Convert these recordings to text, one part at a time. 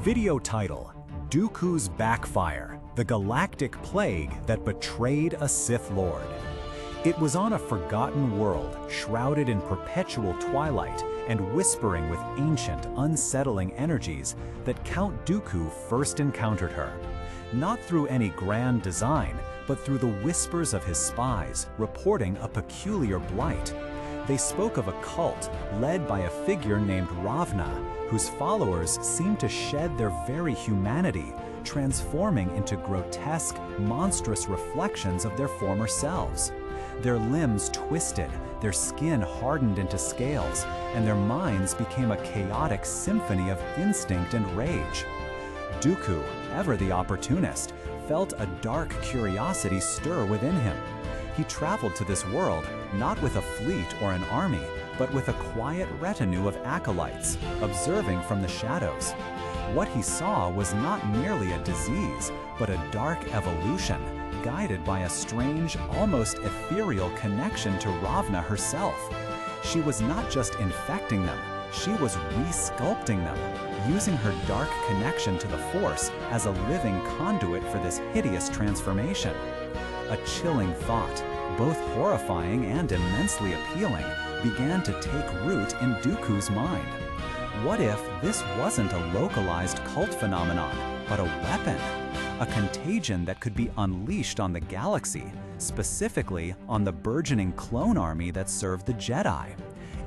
Video title: Dooku's Backfire, the Galactic Plague that Betrayed a Sith Lord. It was on a forgotten world, shrouded in perpetual twilight and whispering with ancient, unsettling energies, that Count Dooku first encountered her. Not through any grand design, but through the whispers of his spies, reporting a peculiar blight. They spoke of a cult led by a figure named Ravna, whose followers seemed to shed their very humanity, transforming into grotesque, monstrous reflections of their former selves. Their limbs twisted, their skin hardened into scales, and their minds became a chaotic symphony of instinct and rage. Dooku, ever the opportunist, felt a dark curiosity stir within him. He traveled to this world not with a fleet or an army, but with a quiet retinue of acolytes, observing from the shadows. What he saw was not merely a disease, but a dark evolution, guided by a strange, almost ethereal connection to Ravna herself. She was not just infecting them, she was re-sculpting them, using her dark connection to the Force as a living conduit for this hideous transformation. A chilling thought, both horrifying and immensely appealing, began to take root in Dooku's mind. What if this wasn't a localized cult phenomenon, but a weapon? A contagion that could be unleashed on the galaxy, specifically on the burgeoning clone army that served the Jedi.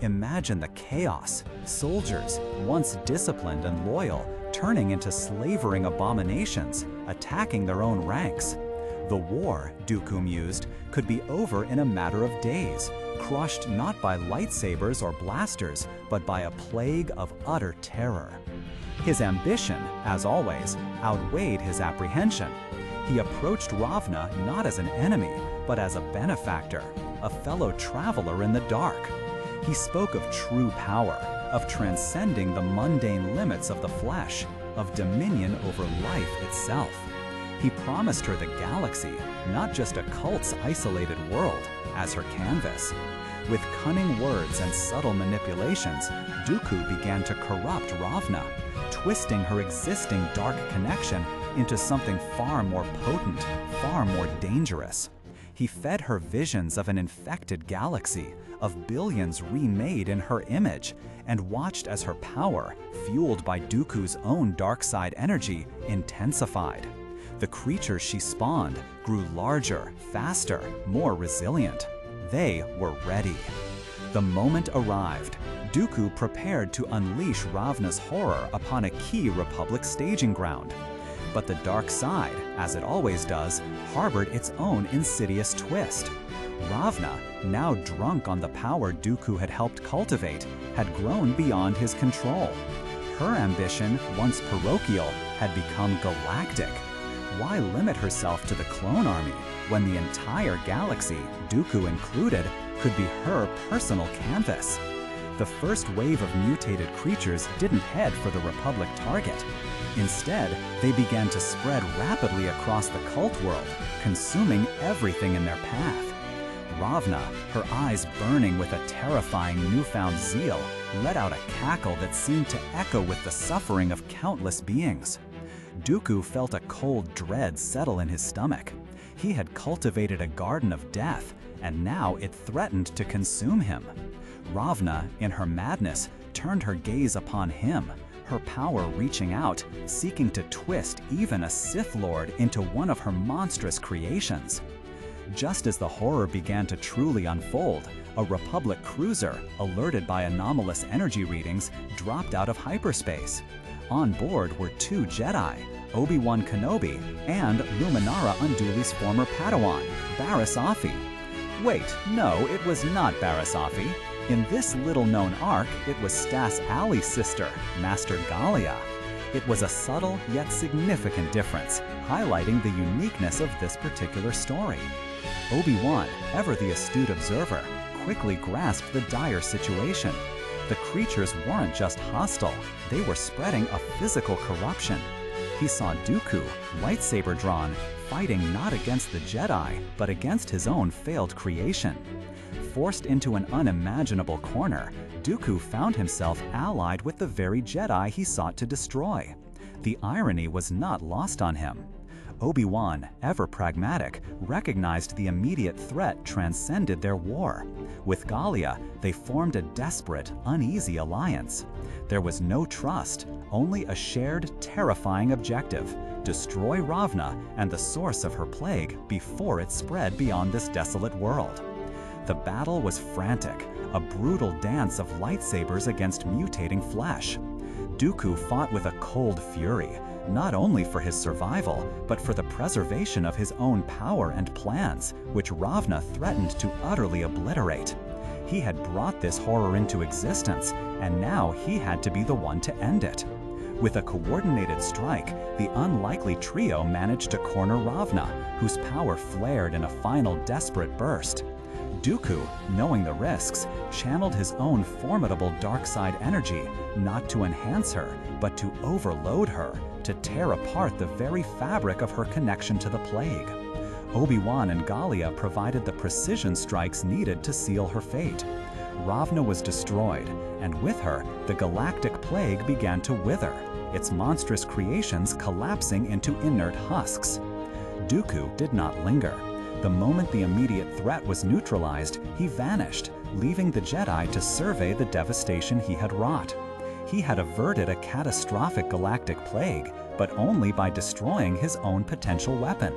Imagine the chaos, soldiers, once disciplined and loyal, turning into slavering abominations, attacking their own ranks. The war, Dooku mused, could be over in a matter of days, crushed not by lightsabers or blasters, but by a plague of utter terror. His ambition, as always, outweighed his apprehension. He approached Ravna not as an enemy, but as a benefactor, a fellow traveler in the dark. He spoke of true power, of transcending the mundane limits of the flesh, of dominion over life itself. He promised her the galaxy, not just a cult's isolated world, as her canvas. With cunning words and subtle manipulations, Dooku began to corrupt Ravna, twisting her existing dark connection into something far more potent, far more dangerous. He fed her visions of an infected galaxy, of billions remade in her image, and watched as her power, fueled by Dooku's own dark side energy, intensified. The creatures she spawned grew larger, faster, more resilient. They were ready. The moment arrived. Dooku prepared to unleash Ravna's horror upon a key Republic staging ground. But the dark side, as it always does, harbored its own insidious twist. Ravna, now drunk on the power Dooku had helped cultivate, had grown beyond his control. Her ambition, once parochial, had become galactic. Why limit herself to the clone army when the entire galaxy, Dooku included, could be her personal canvas? The first wave of mutated creatures didn't head for the Republic target. Instead, they began to spread rapidly across the cult world, consuming everything in their path. Ravna, her eyes burning with a terrifying newfound zeal, let out a cackle that seemed to echo with the suffering of countless beings. Dooku felt a cold dread settle in his stomach. He had cultivated a garden of death, and now it threatened to consume him. Ravna, in her madness, turned her gaze upon him, her power reaching out, seeking to twist even a Sith Lord into one of her monstrous creations. Just as the horror began to truly unfold, a Republic cruiser, alerted by anomalous energy readings, dropped out of hyperspace. On board were two Jedi, Obi-Wan Kenobi and Luminara Unduli's former Padawan, Barriss Offee. Wait, no, it was not Barriss Offee. In this little-known arc, it was Stas Ali's sister, Master Gallia. It was a subtle yet significant difference, highlighting the uniqueness of this particular story. Obi-Wan, ever the astute observer, quickly grasped the dire situation. The creatures weren't just hostile, they were spreading a physical corruption. He saw Dooku, lightsaber drawn, fighting not against the Jedi, but against his own failed creation. Forced into an unimaginable corner, Dooku found himself allied with the very Jedi he sought to destroy. The irony was not lost on him. Obi-Wan, ever pragmatic, recognized the immediate threat transcended their war. With Gallia, they formed a desperate, uneasy alliance. There was no trust, only a shared, terrifying objective: destroy Ravna and the source of her plague before it spread beyond this desolate world. The battle was frantic, a brutal dance of lightsabers against mutating flesh. Dooku fought with a cold fury, not only for his survival, but for the preservation of his own power and plans, which Ravna threatened to utterly obliterate. He had brought this horror into existence, and now he had to be the one to end it. With a coordinated strike, the unlikely trio managed to corner Ravna, whose power flared in a final desperate burst. Dooku, knowing the risks, channeled his own formidable dark side energy, not to enhance her, but to overload her, to tear apart the very fabric of her connection to the plague. Obi-Wan and Gallia provided the precision strikes needed to seal her fate. Ravna was destroyed, and with her, the galactic plague began to wither, its monstrous creations collapsing into inert husks. Dooku did not linger. The moment the immediate threat was neutralized, he vanished, leaving the Jedi to survey the devastation he had wrought. He had averted a catastrophic galactic plague, but only by destroying his own potential weapon.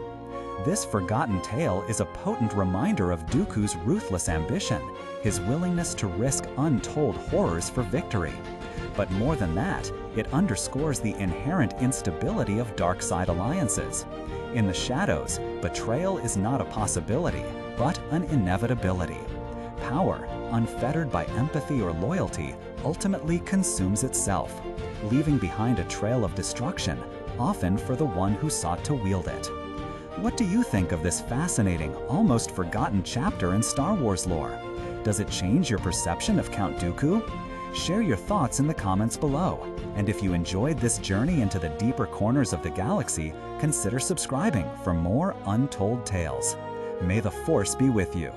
This forgotten tale is a potent reminder of Dooku's ruthless ambition, his willingness to risk untold horrors for victory. But more than that, it underscores the inherent instability of dark side alliances. In the shadows, betrayal is not a possibility, but an inevitability. Power, unfettered by empathy or loyalty, ultimately consumes itself, leaving behind a trail of destruction, often for the one who sought to wield it. What do you think of this fascinating, almost forgotten chapter in Star Wars lore? Does it change your perception of Count Dooku? Share your thoughts in the comments below. And if you enjoyed this journey into the deeper corners of the galaxy, consider subscribing for more untold tales. May the Force be with you.